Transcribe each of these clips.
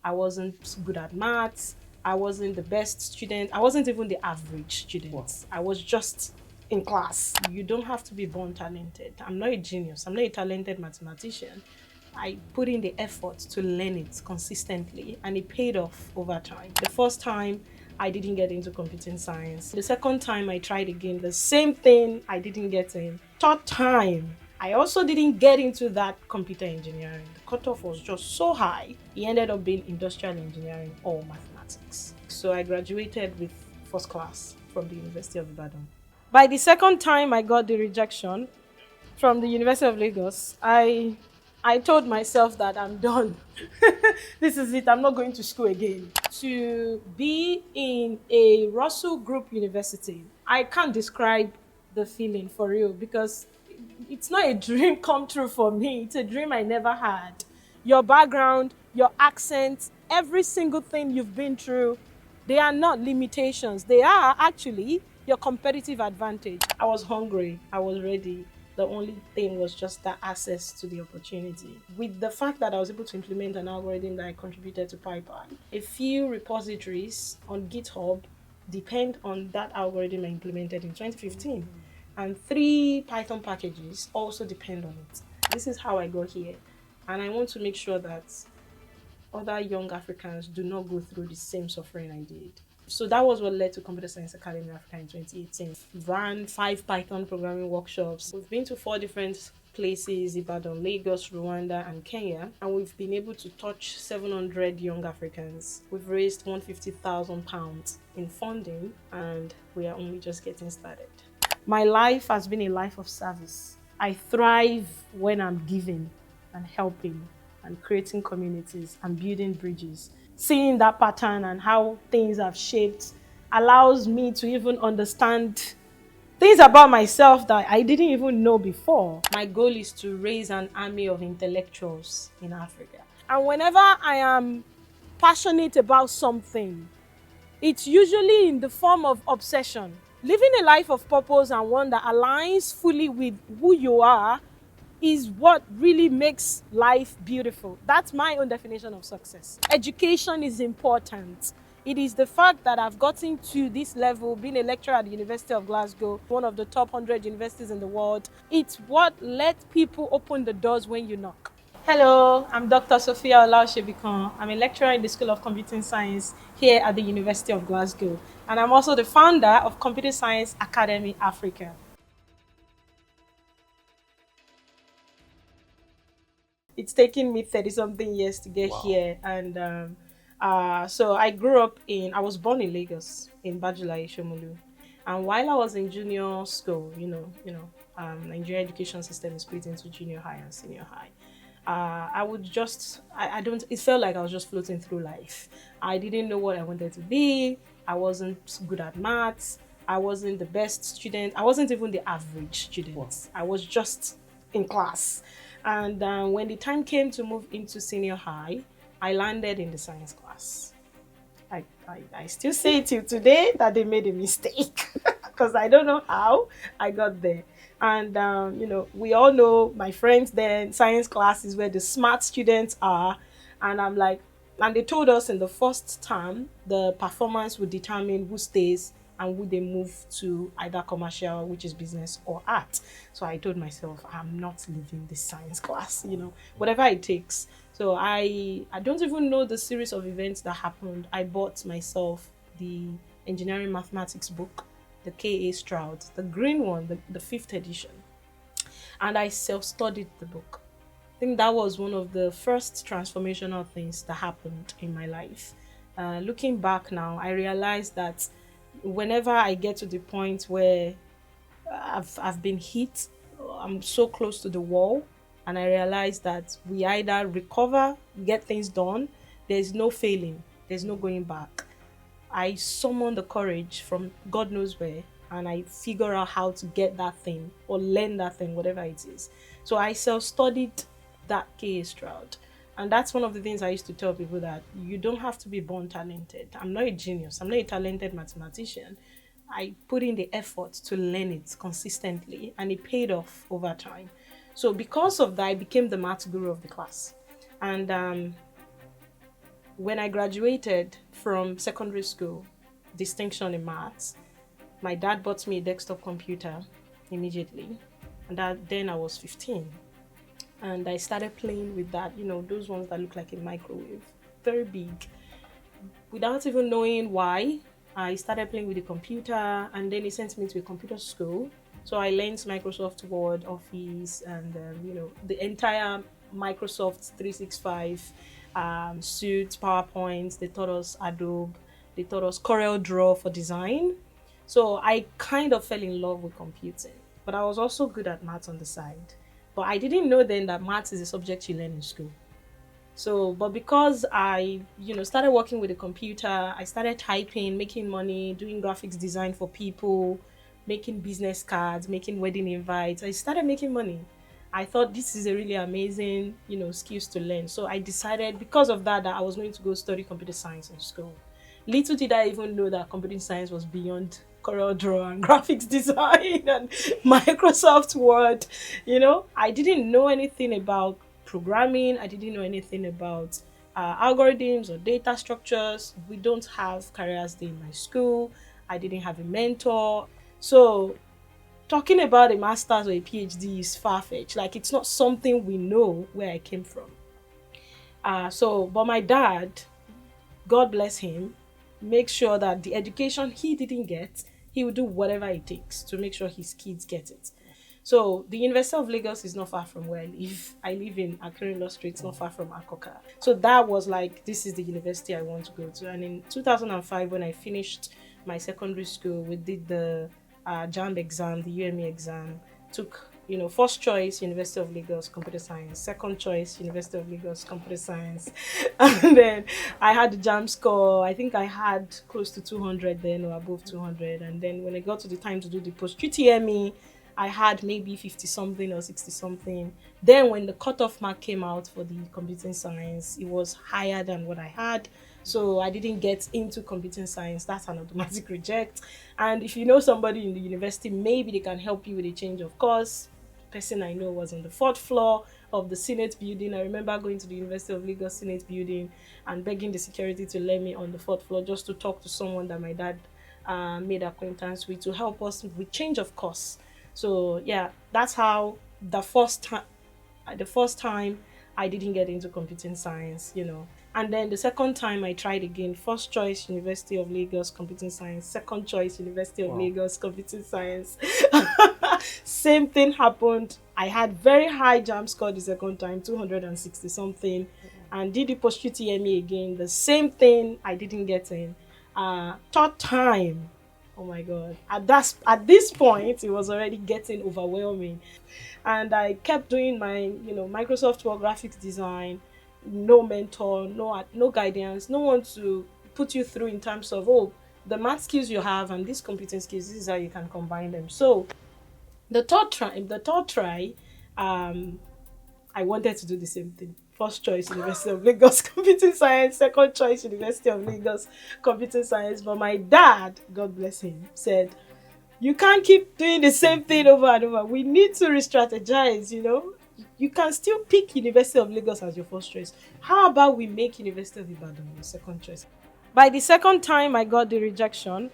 I wasn't good at maths. I wasn't the best student. I wasn't even the average student. Wow. I was just in class. You don't have to be born talented. I'm not a genius. I'm not a talented mathematician. I put in the effort to learn it consistently, and it paid off over time. The first time, I didn't get into computing science. The second time I tried again, the same thing, I didn't get in. Third time, I also didn't get into that computer engineering. The cutoff was just so high. It ended up being industrial engineering or mathematics. So I graduated with first class from the University of Ibadan. By the second time I got the rejection from the University of Lagos, I told myself that I'm done. This is it. I'm not going to school again. To be in a Russell Group University, I can't describe the feeling for real because it's not a dream come true for me. It's a dream I never had. Your background, your accent, every single thing you've been through, they are not limitations. They are actually your competitive advantage. I was hungry. I was ready. The only thing was just that access to the opportunity. With the fact that I was able to implement an algorithm that I contributed to Python, a few repositories on GitHub depend on that algorithm I implemented in 2015. And 3 Python packages also depend on it. This is how I got here. And I want to make sure that other young Africans do not go through the same suffering I did. So that was what led to Computer Science Academy Africa in 2018. Ran 5 Python programming workshops. We've been to 4 different places: Ibadan, Lagos, Rwanda, and Kenya. And we've been able to touch 700 young Africans. We've raised £150,000 in funding, and we are only just getting started. My life has been a life of service. I thrive when I'm giving and helping and creating communities and building bridges. Seeing that pattern and how things have shaped allows me to even understand things about myself that I didn't even know before. My goal is to raise an army of intellectuals in Africa. And whenever I am passionate about something, it's usually in the form of obsession. Living a life of purpose and one that aligns fully with who you are is what really makes life beautiful. That's my own definition of success. Education is important. It is the fact that I've gotten to this level, being a lecturer at the University of Glasgow, one of the top 100 universities in the world. It's what lets people open the doors when you knock. Hello, I'm Dr. Sofiat Olaosebikan. I'm a lecturer in the School of Computing Science here at the University of Glasgow. And I'm also the founder of Computer Science Academy Africa. It's taken me 30 something years to get Wow. here. And so I was born in Lagos, in Bajula, Shomolu. And while I was in junior school, Nigeria education system is split into junior high and senior high. I don't, it felt like I was just floating through life. I didn't know what I wanted to be. I wasn't good at maths. I wasn't the best student. I wasn't even the average student. Wow. I was just in class. And when the time came to move into senior high, I landed in the science class. I still say till today that they made a mistake because I don't know how I got there. And, we all know my friends then, science class is where the smart students are. And I'm like, and they told us in the first term, the performance would determine who stays and would they move to either commercial, which is business, or art. So I told myself, I'm not leaving this science class, whatever it takes. So I don't even know the series of events that happened. I bought myself the engineering mathematics book, the K.A. Stroud, the green one, the 5th edition. And I self-studied the book. I think that was one of the first transformational things that happened in my life. Looking back now, I realized that whenever I get to the point where I've been hit, I'm so close to the wall, and I realize that we either recover, get things done, there's no failing, there's no going back. I summon the courage from God knows where, and I figure out how to get that thing or learn that thing, whatever it is. So I self-studied that K.A. Stroud. And that's one of the things I used to tell people, that you don't have to be born talented. I'm not a genius. I'm not a talented mathematician. I put in the effort to learn it consistently, and it paid off over time. So because of that, I became the math guru of the class. And When I graduated from secondary school, distinction in maths, my dad bought me a desktop computer immediately. And then I was 15. And I started playing with that, those ones that look like a microwave, very big. Without even knowing why, I started playing with the computer, and then he sent me to a computer school. So I learned Microsoft Word, Office, and the entire Microsoft 365 suite, PowerPoint. They taught us Adobe. They taught us Corel Draw for design. So I kind of fell in love with computing, but I was also good at maths on the side. But I didn't know then that maths is a subject you learn in school. So, but because I, started working with a computer, I started typing, making money, doing graphics design for people, making business cards, making wedding invites. I started making money. I thought this is a really amazing, skills to learn. So I decided because of that I was going to go study computer science in school. Little did I even know that computing science was beyond Corel Draw and graphics design and Microsoft Word. I didn't know anything about programming. I didn't know anything about algorithms or data structures. We don't have careers day in my school. I didn't have a mentor. So talking about a master's or a PhD is far-fetched. Like, it's not something we know where I came from. But my dad, God bless him, make sure that the education he didn't get, he will do whatever it takes to make sure his kids get it. So the University of Lagos is not far from where I live. I live in Akinrelo Street, not far from Akoka. So that was like, this is the university I want to go to. And in 2005, when I finished my secondary school, we did the JAMB exam, the UME exam, took first choice, University of Lagos, computer science. Second choice, University of Lagos, computer science. And then I had the JAM score. I think I had close to 200 then, or above 200. And then when I got to the time to do the post-UTME, I had maybe 50 something or 60 something. Then when the cutoff mark came out for the computing science, it was higher than what I had. So I didn't get into computing science. That's an automatic reject. And if you know somebody in the university, maybe they can help you with a change of course. Person I know was on the 4th floor of the Senate building. I remember going to the University of Lagos Senate building and begging the security to let me on the 4th floor just to talk to someone that my dad made acquaintance with to help us with change of course. So yeah, that's how the first time I didn't get into computing science. And then the second time I tried again, first choice University of Lagos computing science, second choice University of Lagos computing science. Same thing happened. I had very high JAM score the second time, 260 something, and did the post UTME again. The same thing, I didn't get in. Third time, oh my god, at this point it was already getting overwhelming, and I kept doing my Microsoft Word graphics design. No mentor, no guidance, no one to put you through in terms of, oh, the math skills you have and these computing skills, this is how you can combine them. So the third try, I wanted to do the same thing. First choice, University of Lagos computing science. Second choice, University of Lagos computing science. But my dad, God bless him, said, you can't keep doing the same thing over and over. We need to re-strategize, You can still pick University of Lagos as your first choice. How about we make University of Ibadan your second choice? By the second time I got the rejection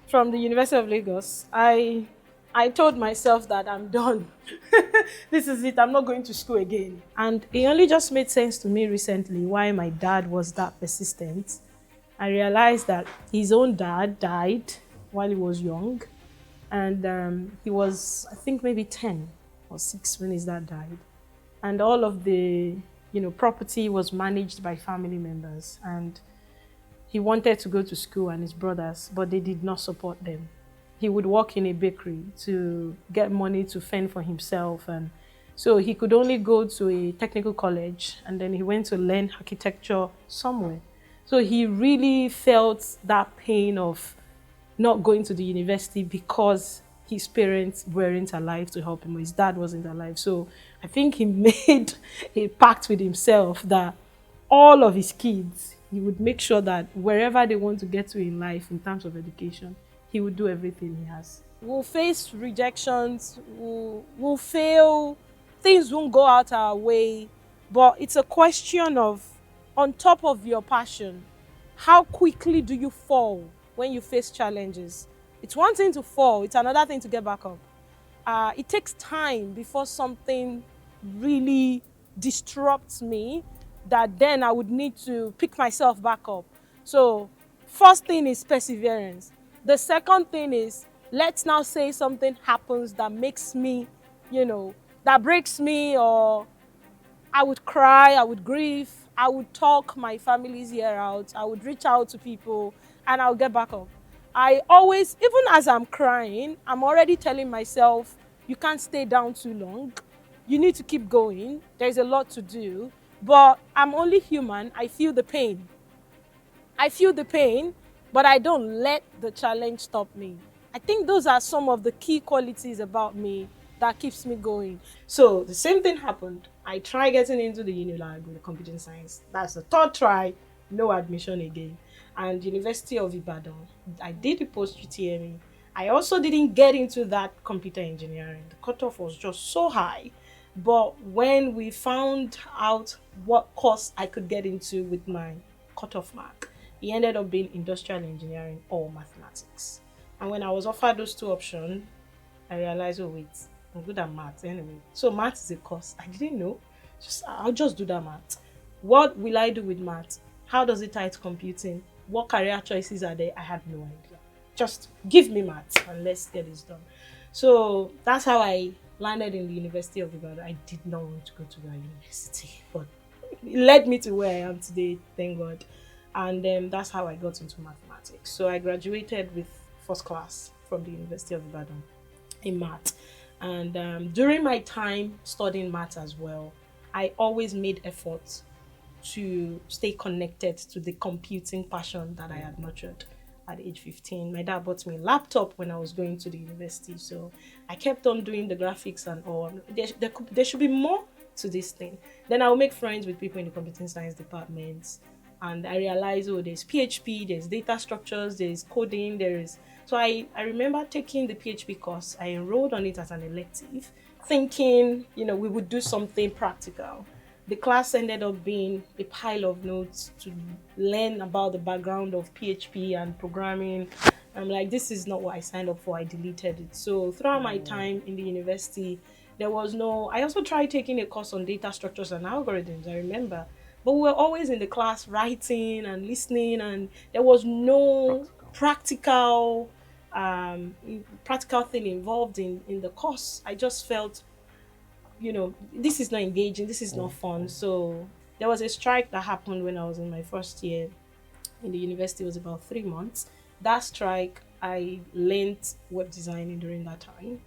from the University of Lagos, I told myself that I'm done. This is it. I'm not going to school again. And it only just made sense to me recently why my dad was that persistent. I realized that his own dad died while he was young. And he was, I think, maybe 10 or 6 when his dad died. And all of the, property was managed by family members. And he wanted to go to school and his brothers, but they did not support them. He would work in a bakery to get money to fend for himself. And so he could only go to a technical college, and then he went to learn architecture somewhere. So he really felt that pain of not going to the university because his parents weren't alive to help him, or his dad wasn't alive. So I think he made a pact with himself that all of his kids, he would make sure that wherever they want to get to in life in terms of education, he would do everything he has. We'll face rejections, we'll fail, things won't go out our way, but it's a question of on top of your passion, how quickly do you fall when you face challenges? It's one thing to fall, it's another thing to get back up. It takes time before something really disrupts me, that then I would need to pick myself back up. So, first thing is perseverance. The second thing is, let's now say something happens that makes me, that breaks me, or I would cry, I would grieve, I would talk my family's ear out, I would reach out to people, and I'll get back up. I always, even as I'm crying, I'm already telling myself, you can't stay down too long. You need to keep going. There's a lot to do. But I'm only human. I feel the pain. I feel the pain, but I don't let the challenge stop me. I think those are some of the key qualities about me that keeps me going. So the same thing happened. I tried getting into the Unilag with the computing science. That's the third try, no admission again. And University of Ibadan, I did the post UTME. I also didn't get into that computer engineering. The cutoff was just so high. But when we found out what course I could get into with my cutoff mark, it ended up being industrial engineering or mathematics. And when I was offered those two options, I realized, oh wait, I'm good at math anyway. So math is a course. I didn't know. I'll just do that math. What will I do with math? How does it tie to computing? What career choices are there? I had no idea. Just give me math and let's get this done. So that's how I landed in the University of Ibadan. I did not want to go to that university, but it led me to where I am today, thank God. And that's how I got into mathematics. So I graduated with first class from the University of Ibadan in math. And during my time studying math as well, I always made efforts to stay connected to the computing passion that I had nurtured at age 15. My dad bought me a laptop when I was going to the university. So I kept on doing the graphics and all. There should be more to this thing. Then I'll make friends with people in the computing science departments. And I realized, oh, there's PHP, there's data structures, there's coding, So I remember taking the PHP course. I enrolled on it as an elective, thinking, we would do something practical. The class ended up being a pile of notes to learn about the background of PHP and programming. I'm like, this is not what I signed up for. I deleted it. So throughout my time in the university, there was no. I also tried taking a course on data structures and algorithms, I remember. But we were always in the class writing and listening, and there was no practical thing involved in the course. I just felt, this is not engaging, this is not fun. So there was a strike that happened when I was in my first year in the university. It was about 3 months. That strike, I learned web designing during that time.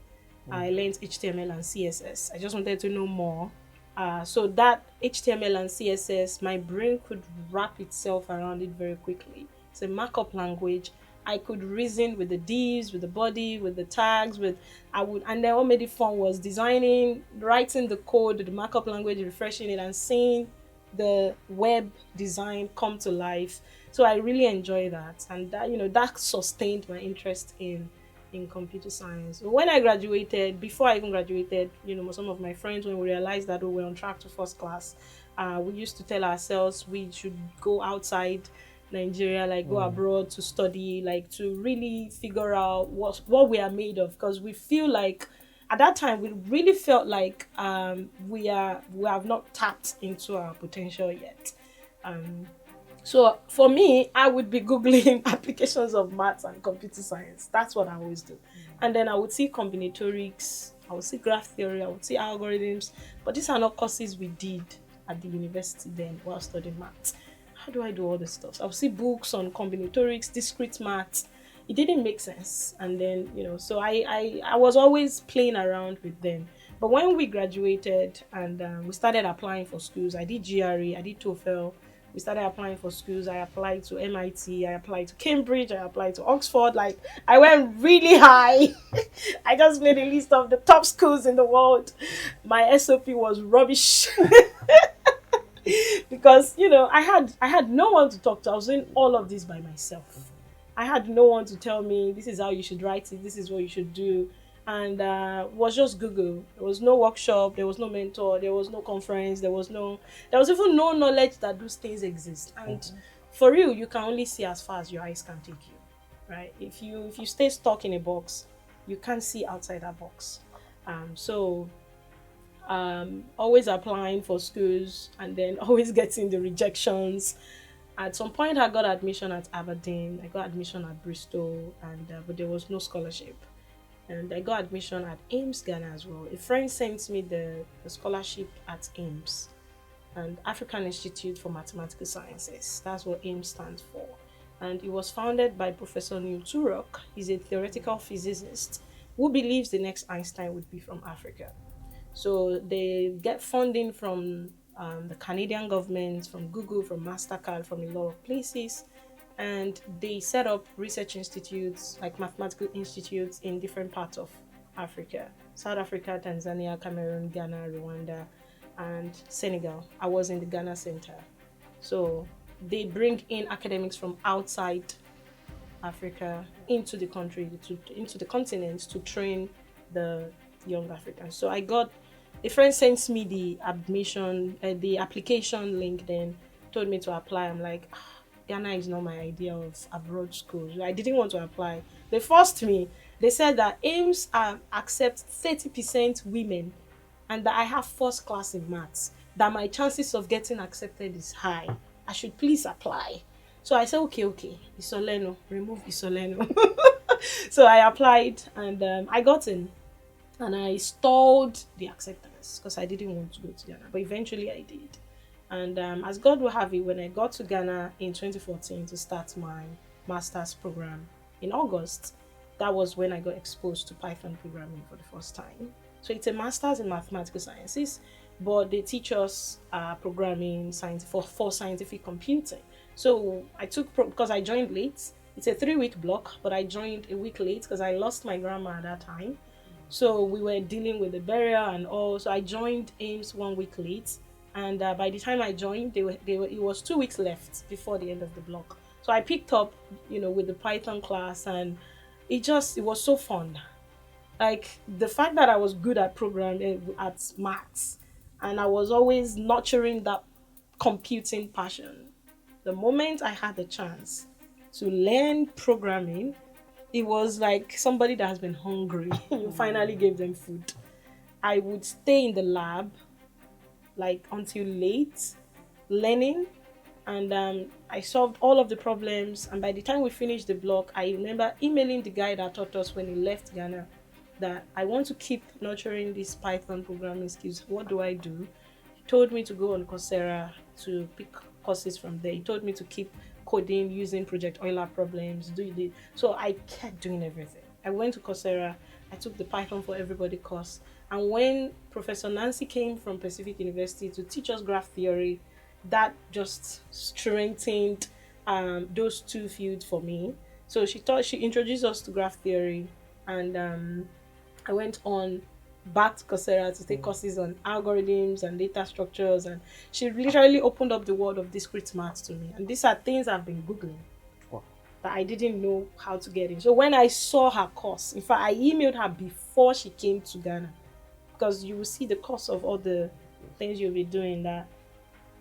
I learned HTML and CSS. I just wanted to know more. So that HTML and CSS, my brain could wrap itself around it very quickly. It's a markup language. I could reason with the divs, with the body, with the tags, and then what made it fun was designing, writing the code, the markup language, refreshing it, and seeing the web design come to life. So I really enjoy that, and that sustained my interest in computer science. When I graduated, before I even graduated, some of my friends, when we realized that we were on track to first class, we used to tell ourselves we should go outside Nigeria, like go abroad to study, like to really figure out what we are made of, because we feel like at that time we really felt like we have not tapped into our potential yet. So for me, I would be Googling applications of maths and computer science. That's what I always do. And then I would see combinatorics, I would see graph theory, I would see algorithms. But these are not courses we did at the university then while studying maths. How do I do all this stuff? I would see books on combinatorics, discrete maths. It didn't make sense. And then, so I was always playing around with them. But when we graduated and we started applying for schools, I did GRE, I did TOEFL. We started applying for schools. I applied to MIT, I applied to Cambridge, I applied to Oxford. Like, I went really high. I just made a list of the top schools in the world. My SOP was rubbish. Because, I had no one to talk to. I was doing all of this by myself. I had no one to tell me, this is how you should write it, this is what you should do. and was just Google. There was no workshop, there was no mentor, there was no conference, there was even no knowledge that those things exist. And for real, you can only see as far as your eyes can take you, right? If you stay stuck in a box, you can't see outside that box. So always applying for schools and then always getting the rejections. At some point, I got admission at Aberdeen, I got admission at Bristol, and but there was no scholarship. And I got admission at Ames Ghana as well. A friend sent me the scholarship at Ames and African Institute for Mathematical Sciences. That's what Ames stands for. And it was founded by Professor Neil Turok. He's a theoretical physicist who believes the next Einstein would be from Africa. So they get funding from the Canadian government, from Google, from MasterCard, from a lot of places. And they set up research institutes, like mathematical institutes, in different parts of Africa: South Africa, Tanzania, Cameroon, Ghana, Rwanda, and Senegal. I was in the Ghana Center. So they bring in academics from outside Africa into the country, into the continent to train the young Africans. So I got a friend sent me the application link, then told me to apply. I'm like, Ghana is not my idea of abroad school. I didn't want to apply. They forced me. They said that Ames accept 30% women and that I have first class in maths, that my chances of getting accepted is high. I should please apply. So I said, okay, Isoleno, remove Isoleno. So I applied and I got in and I stalled the acceptance because I didn't want to go to Ghana, but eventually I did. And as God will have it, when I got to Ghana in 2014 to start my master's program in August, that was when I got exposed to Python programming for the first time. So it's a master's in mathematical sciences, but they teach us programming science for scientific computing. So I took, because I joined late, it's a 3-week block, but I joined a week late because I lost my grandma at that time. So we were dealing with the burial and all. So I joined Ames 1 week late. And by the time I joined, it was 2 weeks left before the end of the block. So I picked up, with the Python class, and it was so fun. Like the fact that I was good at programming, at maths, and I was always nurturing that computing passion. The moment I had the chance to learn programming, it was like somebody that has been hungry. You finally gave them food. I would stay in the lab like until late learning, and I solved all of the problems. And by the time we finished the block, I remember emailing the guy that taught us when he left Ghana that I want to keep nurturing these Python programming skills. What do I do? He told me to go on Coursera to pick courses from there. He told me to keep coding using Project Euler problems, so I kept doing everything. I went to Coursera, I took the Python for Everybody course, and when Professor Nancy came from Pacific University to teach us graph theory, that just strengthened those two fields for me. So she introduced us to graph theory, and I went on back to Coursera to take courses on algorithms and data structures, and she literally opened up the world of discrete maths to me. And these are things I've been Googling that I didn't know how to get in. So when I saw her course, in fact, I emailed her before she came to Ghana, because you will see the course of all the things you'll be doing. That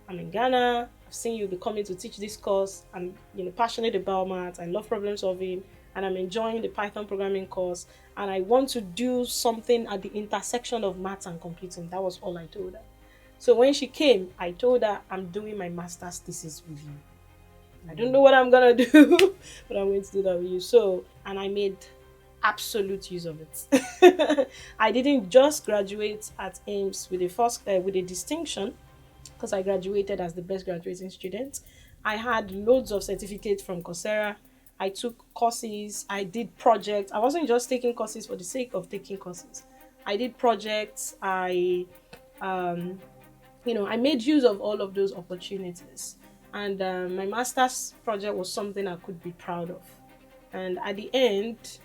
I'm in Ghana, I've seen you be coming to teach this course. I'm passionate about math, I love problem solving, and I'm enjoying the Python programming course, and I want to do something at the intersection of maths and computing. That was all I told her. So when she came, I told her, I'm doing my master's thesis with you. I don't know what I'm gonna do, but I'm going to do that with you. So, and I made absolute use of it. I didn't just graduate at Ames with a distinction, because I graduated as the best graduating student. I had loads of certificates from Coursera. I took courses, I did projects. I wasn't just taking courses for the sake of taking courses. I did projects. I made use of all of those opportunities. And my master's project was something I could be proud of. And at the end,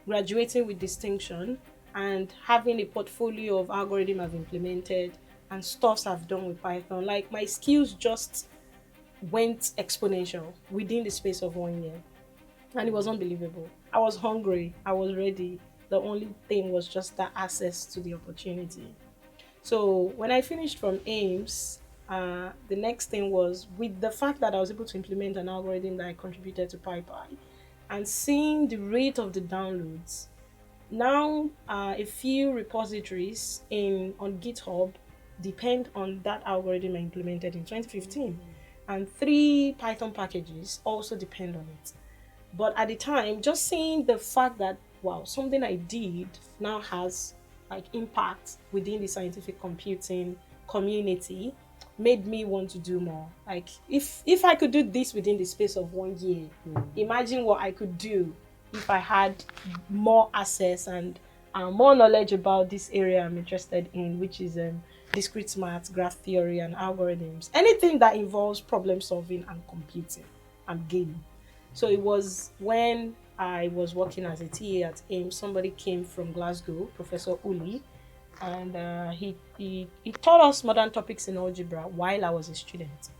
graduating with distinction and having a portfolio of algorithm I've implemented and stuffs I've done with Python, like my skills just went exponential within the space of 1 year. And it was unbelievable. I was hungry. I was ready. The only thing was just that access to the opportunity. So when I finished from Ames, the next thing was with the fact that I was able to implement an algorithm that I contributed to PyPy and seeing the rate of the downloads. Now, a few repositories in on GitHub depend on that algorithm I implemented in 2015, and three Python packages also depend on it. But at the time, just seeing the fact that wow, something I did now has like impact within the scientific computing community made me want to do more. Like if I could do this within the space of 1 year, imagine what I could do if I had more access and more knowledge about this area I'm interested in, which is discrete math, graph theory, and algorithms. Anything that involves problem solving and computing, I'm game. So it was when I was working as a TA at AIM, somebody came from Glasgow, Professor Uli, and he taught us modern topics in algebra while I was a student.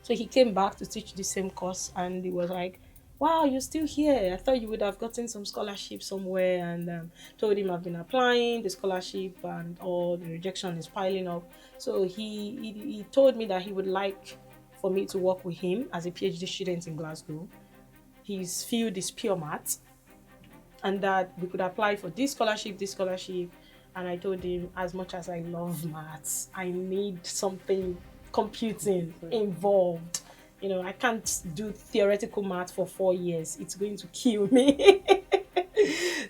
So he came back to teach the same course, and he was like, "Wow, you're still here. I thought you would have gotten some scholarship somewhere." And told him I've been applying the scholarship, and all the rejection is piling up. So he told me that he would like for me to work with him as a PhD student in Glasgow. His field is pure math, and that we could apply for this scholarship. And I told him, as much as I love maths, I need something computing involved. I can't do theoretical math for 4 years. It's going to kill me.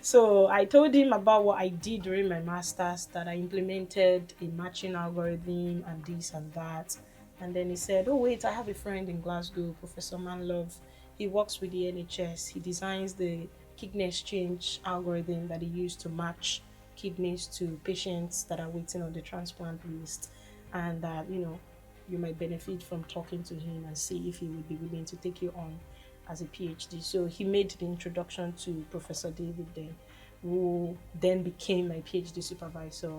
So I told him about what I did during my master's, that I implemented a matching algorithm and this and that. And then he said, "Oh, wait, I have a friend in Glasgow, Professor Manlove. He works with the NHS. He designs the kidney exchange algorithm that he used to match kidneys to patients that are waiting on the transplant list. And that, you might benefit from talking to him and see if he would be willing to take you on as a PhD." So he made the introduction to Professor David then, who then became my PhD supervisor.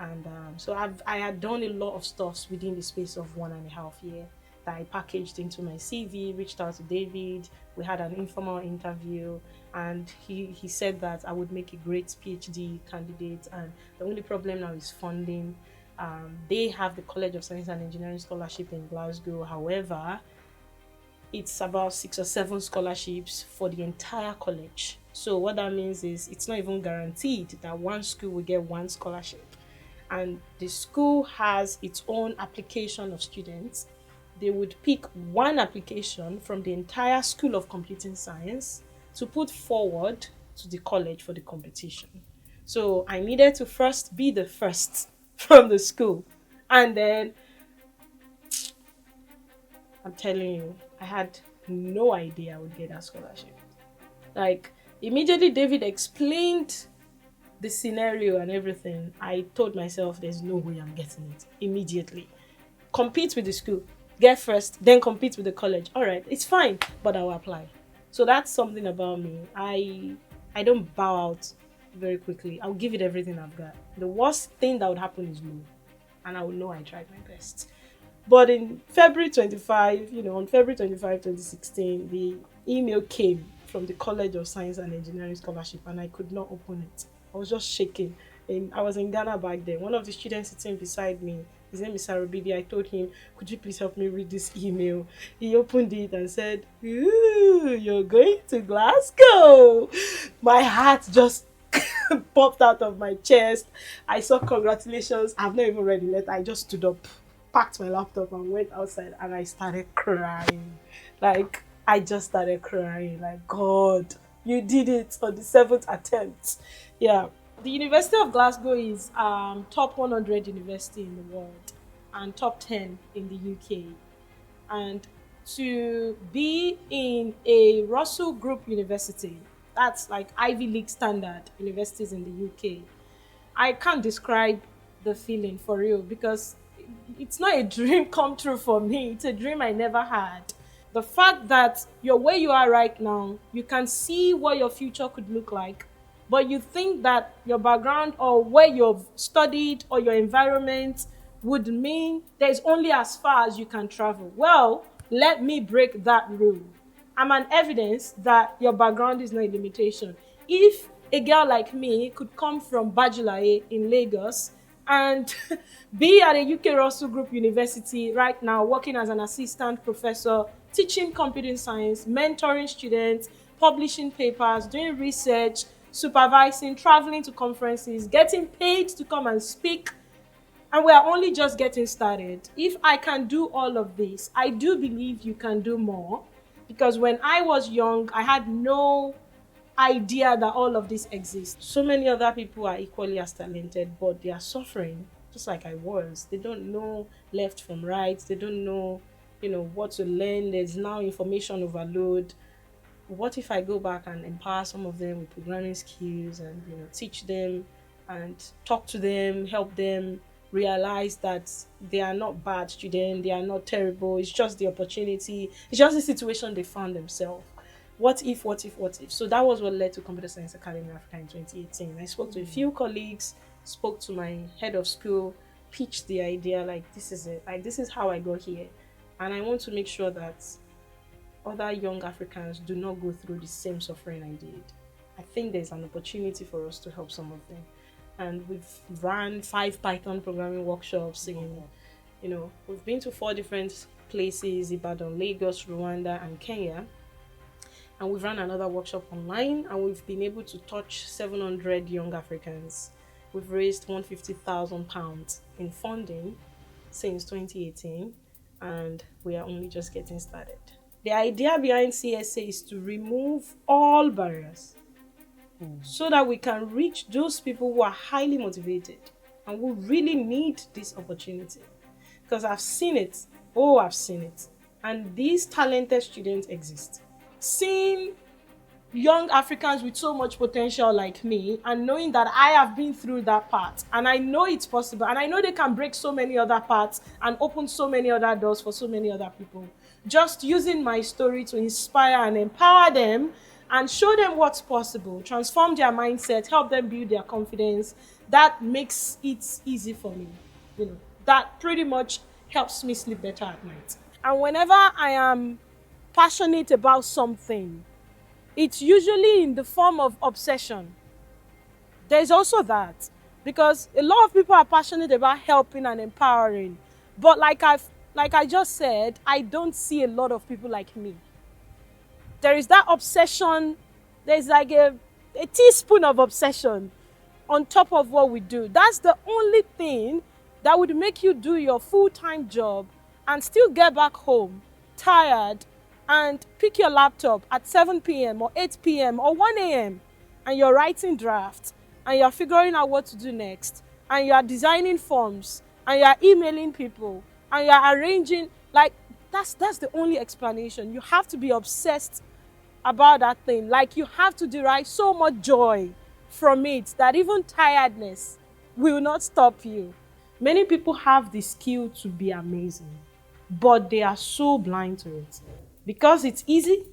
And so I had done a lot of stuff within the space of 1.5 years that I packaged into my CV, reached out to David. We had an informal interview, and he said that I would make a great PhD candidate. And the only problem now is funding. They have the College of Science and Engineering Scholarship in Glasgow. However, it's about 6 or 7 scholarships for the entire college. So what that means is it's not even guaranteed that one school will get one scholarship. And the school has its own application of students. They would pick one application from the entire School of Computing Science to put forward to the college for the competition. So I needed to first be the first from the school. And then I'm telling you, I had no idea I would get that scholarship. Like, immediately David explained the scenario and everything, I told myself there's no way I'm getting it immediately. Compete with the school, get first, then compete with the college. All right, it's fine, but I'll apply. So that's something about me. I don't bow out very quickly. I'll give it everything I've got. The worst thing that would happen is no, and I will know I tried my best. But in February 25, on February 25, 2016, the email came from the College of Science and Engineering Scholarship, and I could not open it. I was just shaking. And I was in Ghana back then. One of the students sitting beside me, his name is Sarabidi. I told him, "Could you please help me read this email?" He opened it and said, "Ooh, you're going to Glasgow." My heart just popped out of my chest. I saw congratulations. I've not even read the letter. I just stood up, packed my laptop, and went outside, and I started crying. Like, I just started crying. Like, God, you did it on the 7th attempt. Yeah. The University of Glasgow is top 100 university in the world and top 10 in the UK. And to be in a Russell Group university, that's like Ivy League standard universities in the UK, I can't describe the feeling for real, because it's not a dream come true for me. It's a dream I never had. The fact that you're where you are right now, you can see what your future could look like, but you think that your background or where you've studied or your environment would mean there's only as far as you can travel. Well, let me break that rule. I'm an evidence that your background is not a limitation. If a girl like me could come from Bajulaye in Lagos and be at a UK Russell Group University right now, working as an assistant professor, teaching computing science, mentoring students, publishing papers, doing research, supervising, traveling to conferences, getting paid to come and speak, and we are only just getting started. If I can do all of this, I do believe you can do more, because when I was young, I had no idea that all of this exists. So many other people are equally as talented, but they are suffering just like I was. They don't know left from right. They don't know, what to learn. There's now information overload. What if I go back and empower some of them with programming skills and teach them and talk to them, help them realize that they are not bad students, they are not terrible, it's just the opportunity, it's just the situation they found themselves. What if, what if, what if? So that was what led to Computer Science Academy Africa in 2018. I spoke to a few colleagues, spoke to my head of school, pitched the idea, like, this is it, like, this is how I got here. And I want to make sure that other young Africans do not go through the same suffering I did. I think there's an opportunity for us to help some of them. And we've run 5 Python programming workshops we've been to 4 different places: Ibadan, Lagos, Rwanda, and Kenya. And we've run another workshop online, and we've been able to touch 700 young Africans. We've raised £150,000 in funding since 2018, and we are only just getting started. The idea behind CSA is to remove all barriers so that we can reach those people who are highly motivated and who really need this opportunity. Because I've seen it. Oh, I've seen it. And these talented students exist. Seeing young Africans with so much potential like me, and knowing that I have been through that part, and I know it's possible, and I know they can break so many other parts and open so many other doors for so many other people. Just using my story to inspire and empower them and show them what's possible, transform their mindset, help them build their confidence, that makes it easy for me. That pretty much helps me sleep better at night. And whenever I am passionate about something, it's usually in the form of obsession. There's also that, because a lot of people are passionate about helping and empowering, but like I just said, I don't see a lot of people like me. There is that obsession. There's like a teaspoon of obsession on top of what we do. That's the only thing that would make you do your full-time job and still get back home tired and pick your laptop at 7 p.m. or 8 p.m. or 1 a.m. and you're writing drafts and you're figuring out what to do next and you're designing forms and you're emailing people and you're arranging, like, that's the only explanation. You have to be obsessed about that thing. Like, you have to derive so much joy from it that even tiredness will not stop you. Many people have the skill to be amazing, but they are so blind to it. Because it's easy,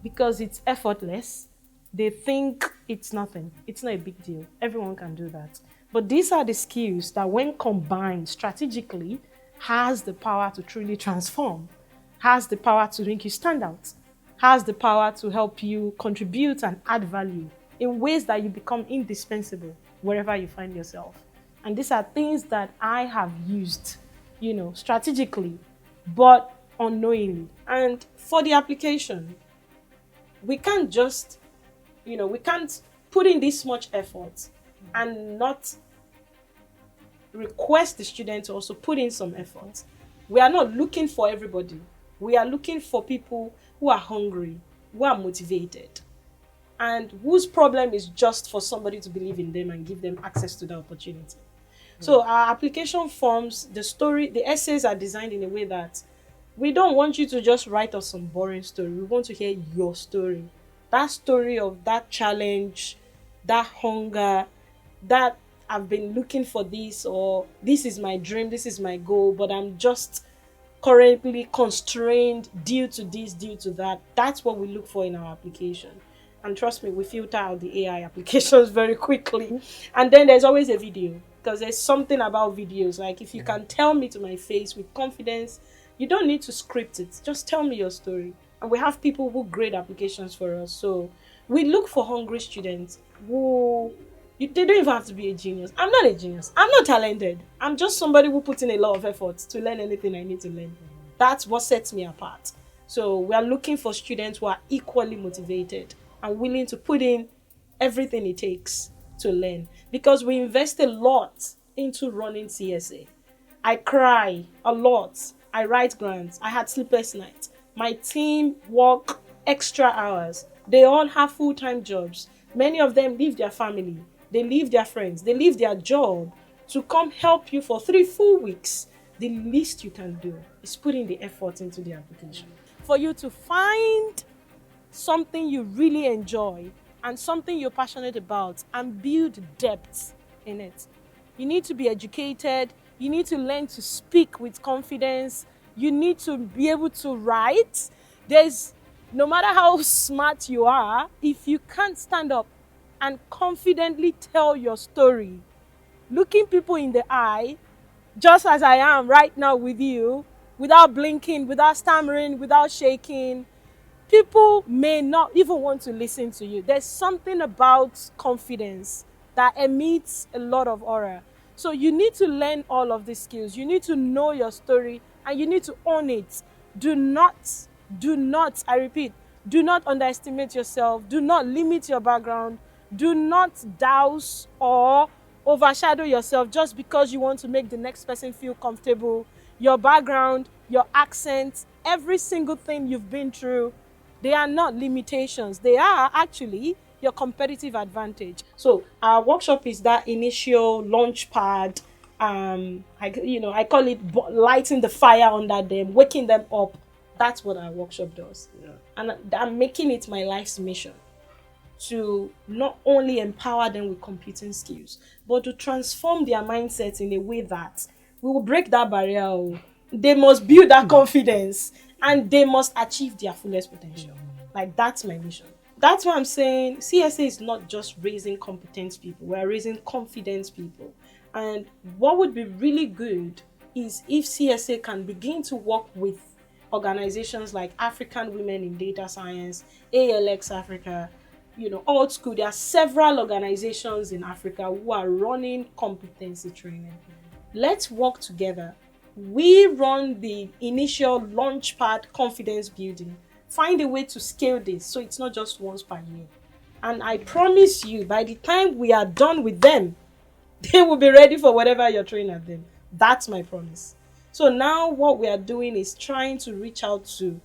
because it's effortless, they think it's nothing. It's not a big deal. Everyone can do that. But these are the skills that, when combined strategically, has the power to truly transform, has the power to make you stand out, has the power to help you contribute and add value in ways that you become indispensable wherever you find yourself. And these are things that I have used, strategically, but unknowingly. And for the application, we can't just, we can't put in this much effort and not request the student to also put in some effort. We are not looking for everybody. We are looking for people who are hungry, who are motivated, and whose problem is just for somebody to believe in them and give them access to the opportunity. So our application forms, the essays are designed in a way that we don't want you to just write us some boring story. We want to hear your story. That story of that challenge, that hunger, that I've been looking for this, or this is my dream, this is my goal, but I'm just currently constrained due to this, due to that. That's what we look for in our application. And trust me, we filter out the AI applications very quickly. And then there's always a video, because there's something about videos. Like, if you can tell me to my face with confidence, you don't need to script it. Just tell me your story. And we have people who grade applications for us. So We look for hungry students who they don't even have to be a genius. I'm not a genius. I'm not talented. I'm just somebody who puts in a lot of effort to learn anything I need to learn. That's what sets me apart. So we are looking for students who are equally motivated and willing to put in everything it takes to learn, because we invest a lot into running CSA. I cry a lot. I write grants. I had sleepless nights. My team work extra hours. They all have full-time jobs. Many of them leave their family. They leave their friends. They leave their job to come help you for 3 full weeks. The least you can do is put in the effort into the application. For you to find something you really enjoy and something you're passionate about and build depth in it. You need to be educated. You need to learn to speak with confidence. You need to be able to write. There's no matter how smart you are, if you can't stand up and confidently tell your story, looking people in the eye, just as I am right now with you, without blinking, without stammering, without shaking, people may not even want to listen to you. There's something about confidence that emits a lot of aura. So you need to learn all of these skills. You need to know your story and you need to own it. Do not, I repeat, do not underestimate yourself. Do not limit your background. Do not douse or overshadow yourself just because you want to make the next person feel comfortable. Your background, your accent, every single thing you've been through, they are not limitations. They are actually your competitive advantage. So our workshop is that initial launch pad. I call it lighting the fire under them, waking them up. That's what our workshop does. Yeah. And I'm making it my life's mission to not only empower them with computing skills, but to transform their mindset in a way that we will break that barrier. Oh. They must build that confidence and they must achieve their fullest potential. Like, that's my mission. That's why I'm saying CSA is not just raising competent people, we're raising confident people. And what would be really good is if CSA can begin to work with organizations like African Women in Data Science, ALX Africa, Alt School. There are several organizations in Africa who are running competency training. Let's work together. We run the initial launchpad confidence building. Find a way to scale this so it's not just once per year. And I promise you, by the time we are done with them, they will be ready for whatever you're throwing at them. That's my promise. So now what we are doing is trying to reach out to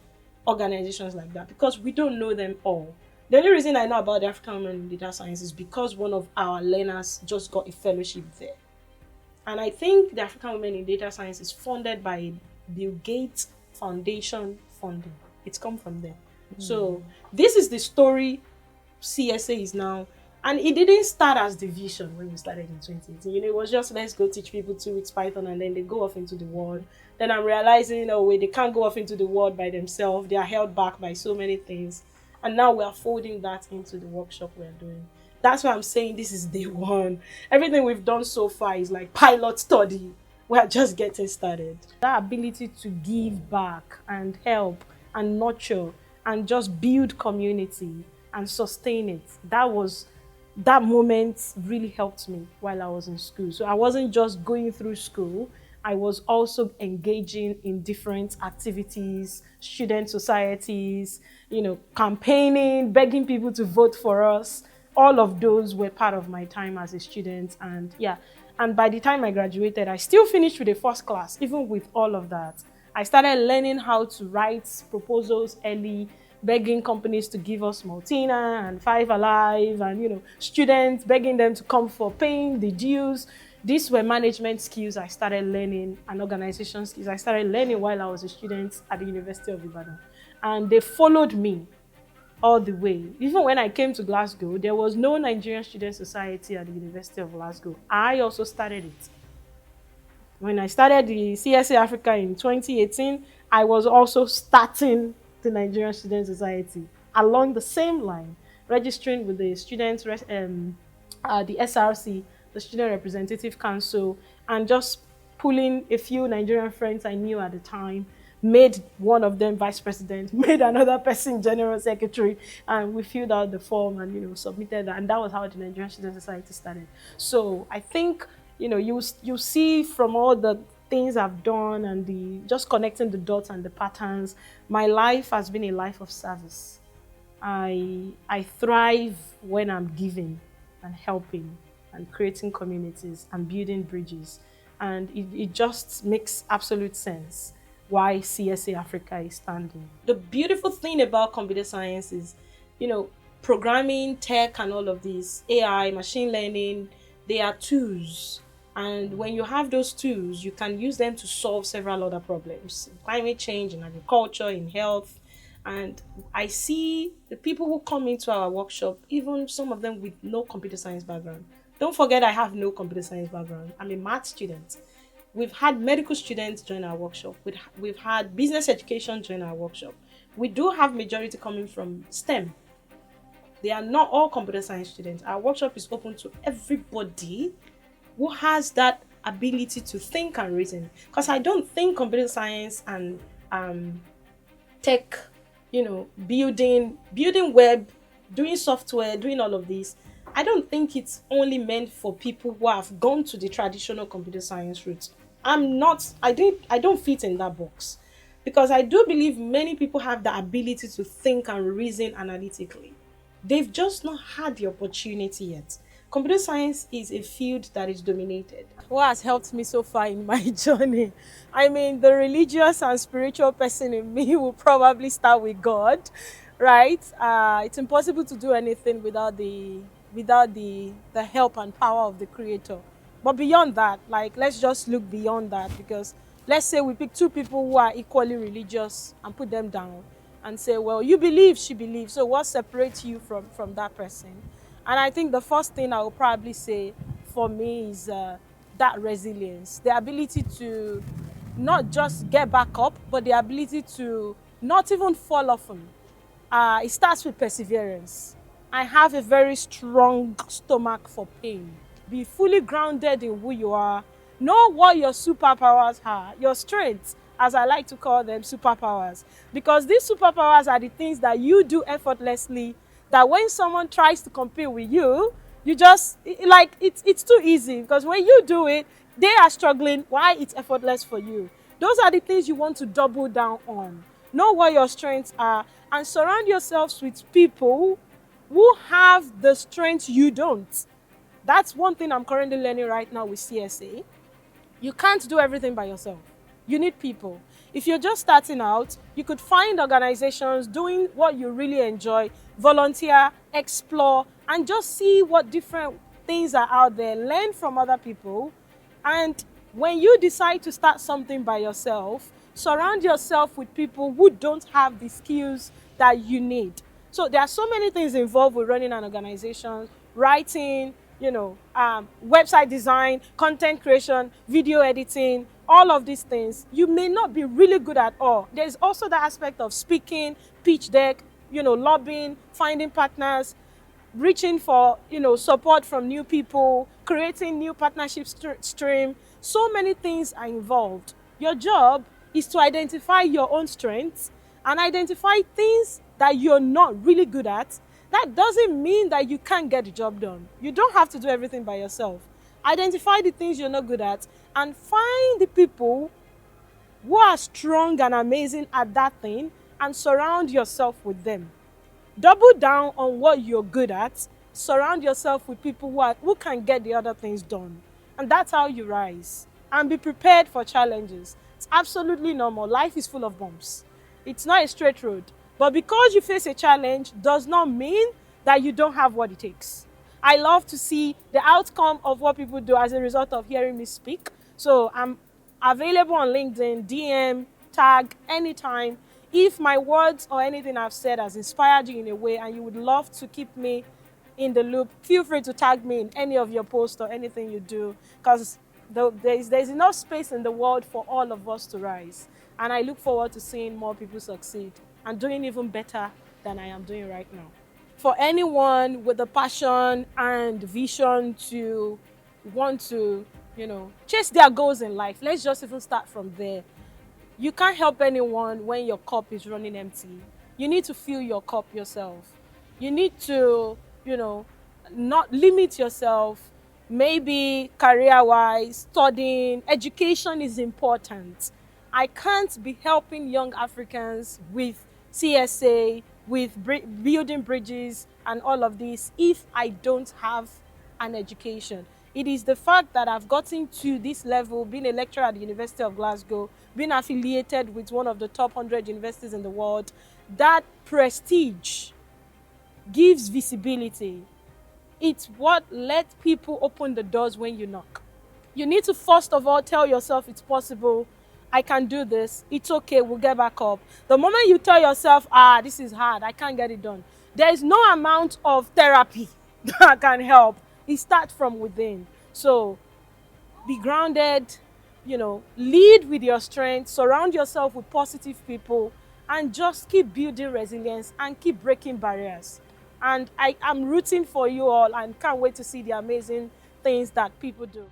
organizations like that because we don't know them all. The only reason I know about the African Women in Data Science is because one of our learners just got a fellowship there. And I think the African Women in Data Science is funded by Bill Gates Foundation funding. It's come from there. So this is the story CSA is now. And it didn't start as the vision when we started in 2018. It was just, let's go teach people 2 weeks Python and then they go off into the world. Then I'm realizing, oh wait, they can't go off into the world by themselves. They are held back by so many things. And now we are folding that into the workshop we're doing. That's why I'm saying this is day one. Everything we've done so far is like pilot study. We're just getting started. That ability to give back and help and nurture and just build community and sustain it. That moment really helped me while I was in school. So I wasn't just going through school. I was also engaging in different activities, student societies, campaigning, begging people to vote for us. All of those were part of my time as a student. And by the time I graduated, I still finished with a first class, even with all of that. I started learning how to write proposals early, begging companies to give us Maltina and Five Alive and, students, begging them to come for paying the dues. These were management skills I started learning and organization skills I started learning while I was a student at the University of Ibadan. And they followed me all the way. Even when I came to Glasgow, there was no Nigerian Student Society at the University of Glasgow. I also started it. When I started the CSA Africa in 2018, I was also starting the Nigerian Student Society along the same line, registering with the students, the SRC, the Student Representative Council, and just pulling a few Nigerian friends I knew at the time, made one of them vice president, made another person general secretary, and we filled out the form and submitted that, and that was how the Nigerian Student Society started. So I think you see from all the things I've done and the just connecting the dots and the patterns, my life has been a life of service. I thrive when I'm giving and helping and creating communities and building bridges. And it just makes absolute sense why CSA Africa is standing. The beautiful thing about computer science is, you know, programming, tech, and all of these, AI, machine learning, they are tools. And when you have those tools, you can use them to solve several other problems: climate change, in agriculture, in health. And I see the people who come into our workshop, even some of them with no computer science background. Don't forget, I have no computer science background. I'm a math student. We've had medical students join our workshop. We've had business education join our workshop. We do have majority coming from STEM. They are not all computer science students. Our workshop is open to everybody who has that ability to think and reason. Because I don't think computer science and tech, building web, doing software, doing all of this, I don't think it's only meant for people who have gone to the traditional computer science route. I don't fit in that box, because I do believe many people have the ability to think and reason analytically. They've just not had the opportunity yet. Computer science is a field that is dominated. What has helped me so far in my journey? I mean, the religious and spiritual person in me will probably start with God, right? It's impossible to do anything without the help and power of the Creator. But beyond that, like, let's just look beyond that, because let's say we pick two people who are equally religious and put them down and say, well, you believe, she believes, so what separates you from that person? And I think the first thing I will probably say for me is that resilience, the ability to not just get back up, but the ability to not even fall often. It starts with perseverance. I have a very strong stomach for pain. Be fully grounded in who you are. Know what your superpowers are, your strengths, as I like to call them, superpowers. Because these superpowers are the things that you do effortlessly, that when someone tries to compete with you, you just, like, it's too easy. Because when you do it, they are struggling. Why? It's effortless for you. Those are the things you want to double down on. Know what your strengths are and surround yourselves with people who have the strengths you don't. That's one thing I'm currently learning right now with CSA. You can't do everything by yourself. You need people. If you're just starting out, you could find organizations doing what you really enjoy, volunteer, explore, and just see what different things are out there. Learn from other people. And when you decide to start something by yourself, surround yourself with people who don't have the skills that you need. So there are so many things involved with running an organization: writing, website design, content creation, video editing, all of these things. You may not be really good at all. There's also the aspect of speaking, pitch deck, lobbying, finding partners, reaching for, support from new people, creating new partnership stream. So many things are involved. Your job is to identify your own strengths and identify things that you're not really good at. That doesn't mean that you can't get the job done. You don't have to do everything by yourself. Identify the things you're not good at and find the people who are strong and amazing at that thing and surround yourself with them. Double down on what you're good at. Surround yourself with people who can get the other things done. And that's how you rise. And be prepared for challenges. It's absolutely normal. Life is full of bumps. It's not a straight road. But because you face a challenge does not mean that you don't have what it takes. I love to see the outcome of what people do as a result of hearing me speak. So I'm available on LinkedIn, DM, tag, anytime. If my words or anything I've said has inspired you in a way and you would love to keep me in the loop, feel free to tag me in any of your posts or anything you do, because there's enough space in the world for all of us to rise. And I look forward to seeing more people succeed and doing even better than I am doing right now. For anyone with the passion and vision to want to, chase their goals in life, let's just even start from there. You can't help anyone when your cup is running empty. You need to fill your cup yourself. You need to, you know, not limit yourself. Maybe career wise, studying, education is important. I can't be helping young Africans with CSA, with building bridges and all of this if I don't have an education. It is the fact that I've gotten to this level, being a lecturer at the University of Glasgow, being affiliated with one of the top 100 universities in the world, that prestige gives visibility. It's what lets people open the doors when you knock. You need to first of all tell yourself it's possible. I can do this. It's okay. We'll get back up. The moment you tell yourself, this is hard, I can't get it done, there is no amount of therapy that can help. It starts from within. So be grounded, lead with your strength, surround yourself with positive people, and just keep building resilience and keep breaking barriers. And I am rooting for you all and can't wait to see the amazing things that people do.